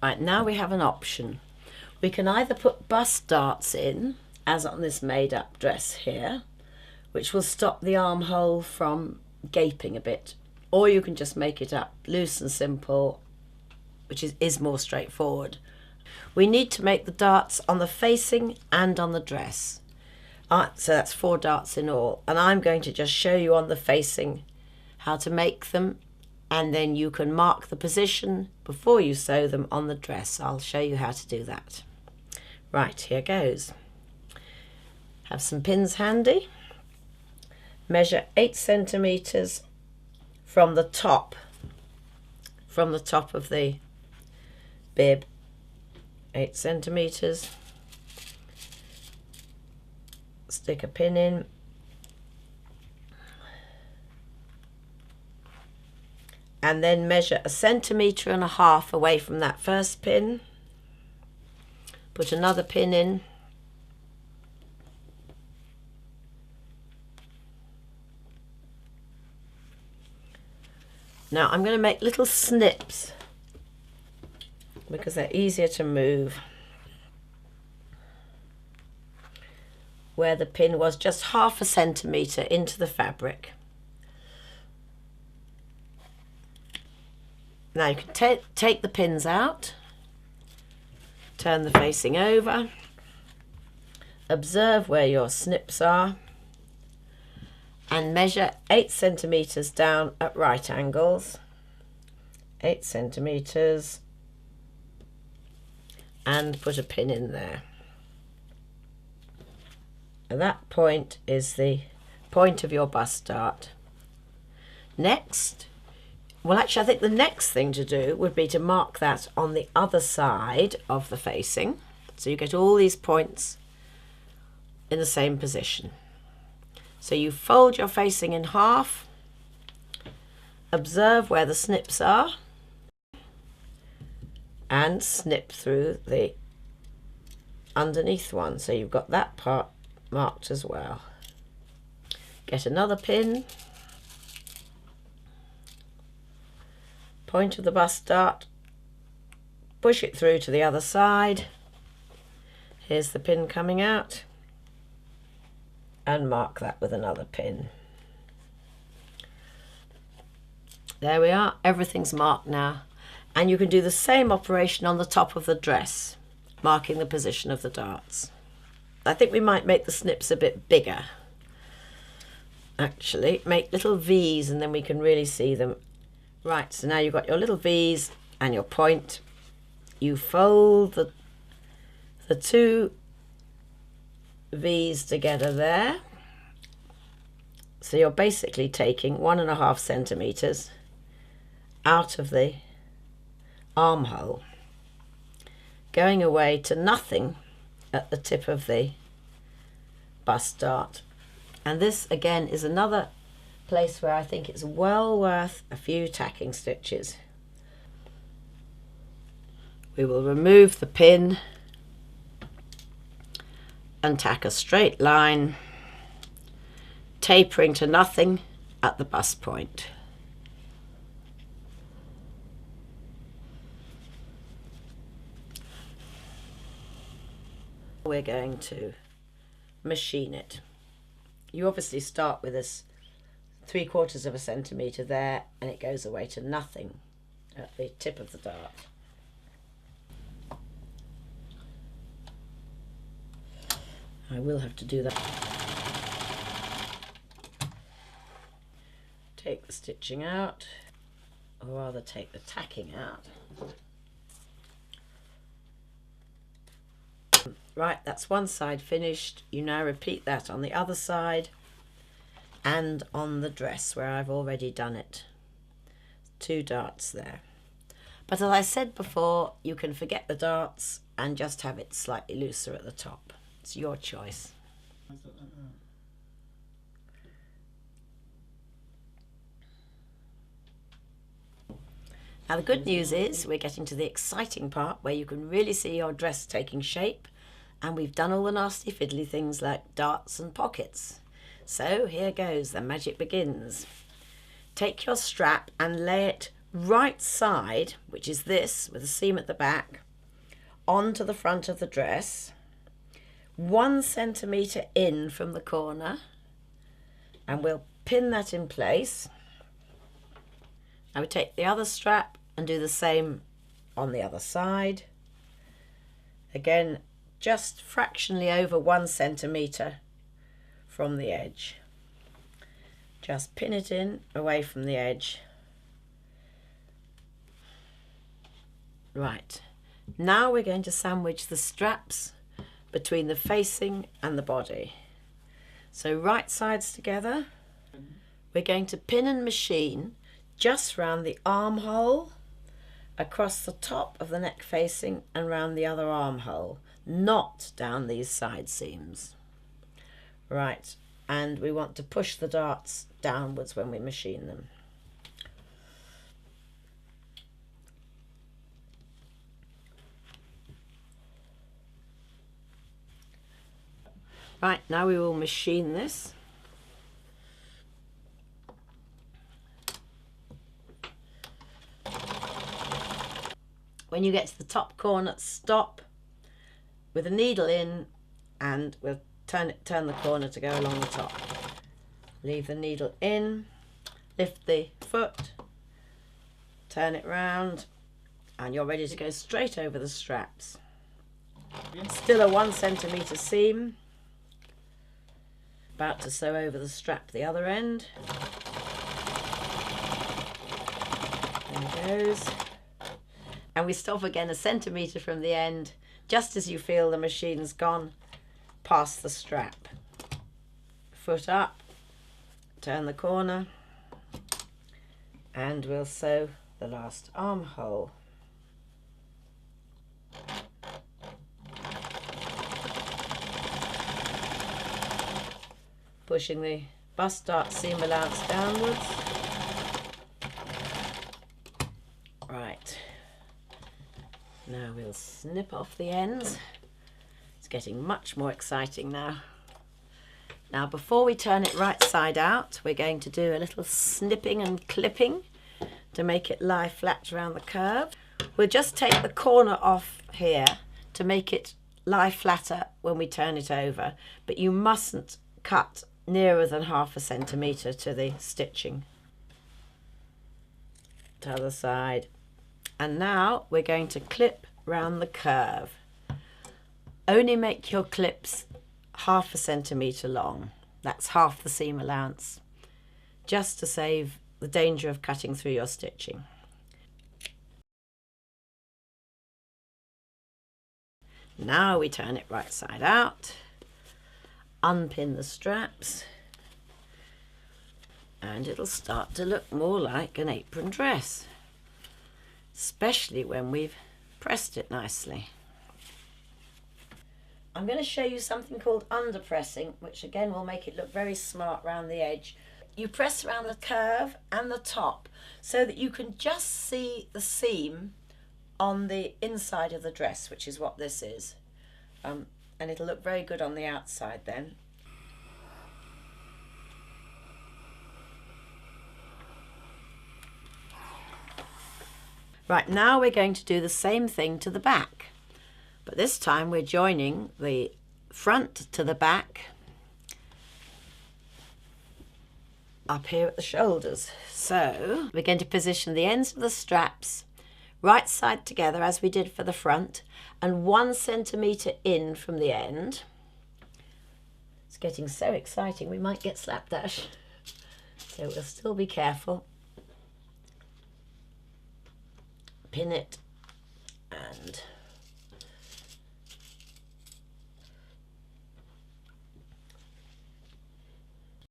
Right, now we have an option. We can either put bust darts in, as on this made-up dress here, which will stop the armhole from gaping a bit, or you can just make it up loose and simple, which is more straightforward. We need to make the darts on the facing and on the dress. So that's 4 darts in all, and I'm going to just show you on the facing how to make them, and then you can mark the position before you sew them on the dress. I'll show you how to do that. Right, here goes. Have some pins handy. Measure 8 centimeters from the top of the bib. 8 centimeters. Stick a pin in. And then measure 1.5 centimeters away from that first pin. Put another pin in. Now I'm going to make little snips because they're easier to move. Where the pin was just 0.5 centimeter into the fabric. Now you can take the pins out, turn the facing over, observe where your snips are, and measure 8 centimeters down at right angles. 8 centimeters, and put a pin in there. And that point is the point of your bust dart. Next, well actually I think the next thing to do would be to mark that on the other side of the facing. So you get all these points in the same position. So you fold your facing in half, observe where the snips are, and snip through the underneath one. So you've got that part marked as well. Get another pin, point of the bust dart, push it through to the other side. Here's the pin coming out, and mark that with another pin. There we are, everything's marked now. And you can do the same operation on the top of the dress, marking the position of the darts. I think we might make the snips a bit bigger. Actually, make little V's and then we can really see them. Right, so now you've got your little V's and your point. You fold the 2 V's together there. So you're basically taking 1.5 centimeters out of the armhole, going away to nothing at the tip of the bust dart. And this again is another place where I think it's well worth a few tacking stitches. We will remove the pin and tack a straight line, tapering to nothing at the bust point. We're going to machine it. You obviously start with this 3/4 centimeter there, and it goes away to nothing at the tip of the dart. I will have to do that. Take the stitching out, or rather take the tacking out. Right, that's one side finished. You now repeat that on the other side and on the dress where I've already done it. 2 darts there. But as I said before, you can forget the darts and just have it slightly looser at the top. It's your choice. Now the good news is we're getting to the exciting part where you can really see your dress taking shape, and we've done all the nasty fiddly things like darts and pockets. So here goes, the magic begins. Take your strap and lay it right side, which is this with a seam at the back, onto the front of the dress, 1 centimetre in from the corner, and we'll pin that in place. I would take the other strap and do the same on the other side. Again, just fractionally over 1 centimetre from the edge. Just pin it in away from the edge. Right, now we're going to sandwich the straps between the facing and the body. So right sides together, we're going to pin and machine just round the armhole, across the top of the neck facing and round the other armhole, not down these side seams. Right, and we want to push the darts downwards when we machine them. Right, now we will machine this. When you get to the top corner, stop with a needle in, and we'll turn the corner to go along the top. Leave the needle in, lift the foot, turn it round, and you're ready to go straight over the straps. Still a 1 centimetre seam. About to sew over the strap the other end. There it goes. And we stop again 1 centimetre from the end, just as you feel the machine's gone past the strap. Foot up, turn the corner, and we'll sew the last armhole. Pushing the bust dart seam allowance downwards. Right, now we'll snip off the ends. It's getting much more exciting now. Now before we turn it right side out, we're going to do a little snipping and clipping to make it lie flat around the curve. We'll just take the corner off here to make it lie flatter when we turn it over, but you mustn't cut nearer than 0.5 centimetre to the stitching. To the other side. And now we're going to clip round the curve. Only make your clips 0.5 centimetre long. That's half the seam allowance, just to save the danger of cutting through your stitching. Now we turn it right side out, unpin the straps, and it'll start to look more like an apron dress, especially when we've pressed it nicely. I'm going to show you something called underpressing, which again will make it look very smart round the edge. You press around the curve and the top so that you can just see the seam on the inside of the dress, which is what this is. And it'll look very good on the outside then. Right, now we're going to do the same thing to the back, but this time we're joining the front to the back up here at the shoulders. So we're going to position the ends of the straps right side together as we did for the front, and 1 centimetre in from the end. It's getting so exciting we might get slapdash, so we'll still be careful. Pin it and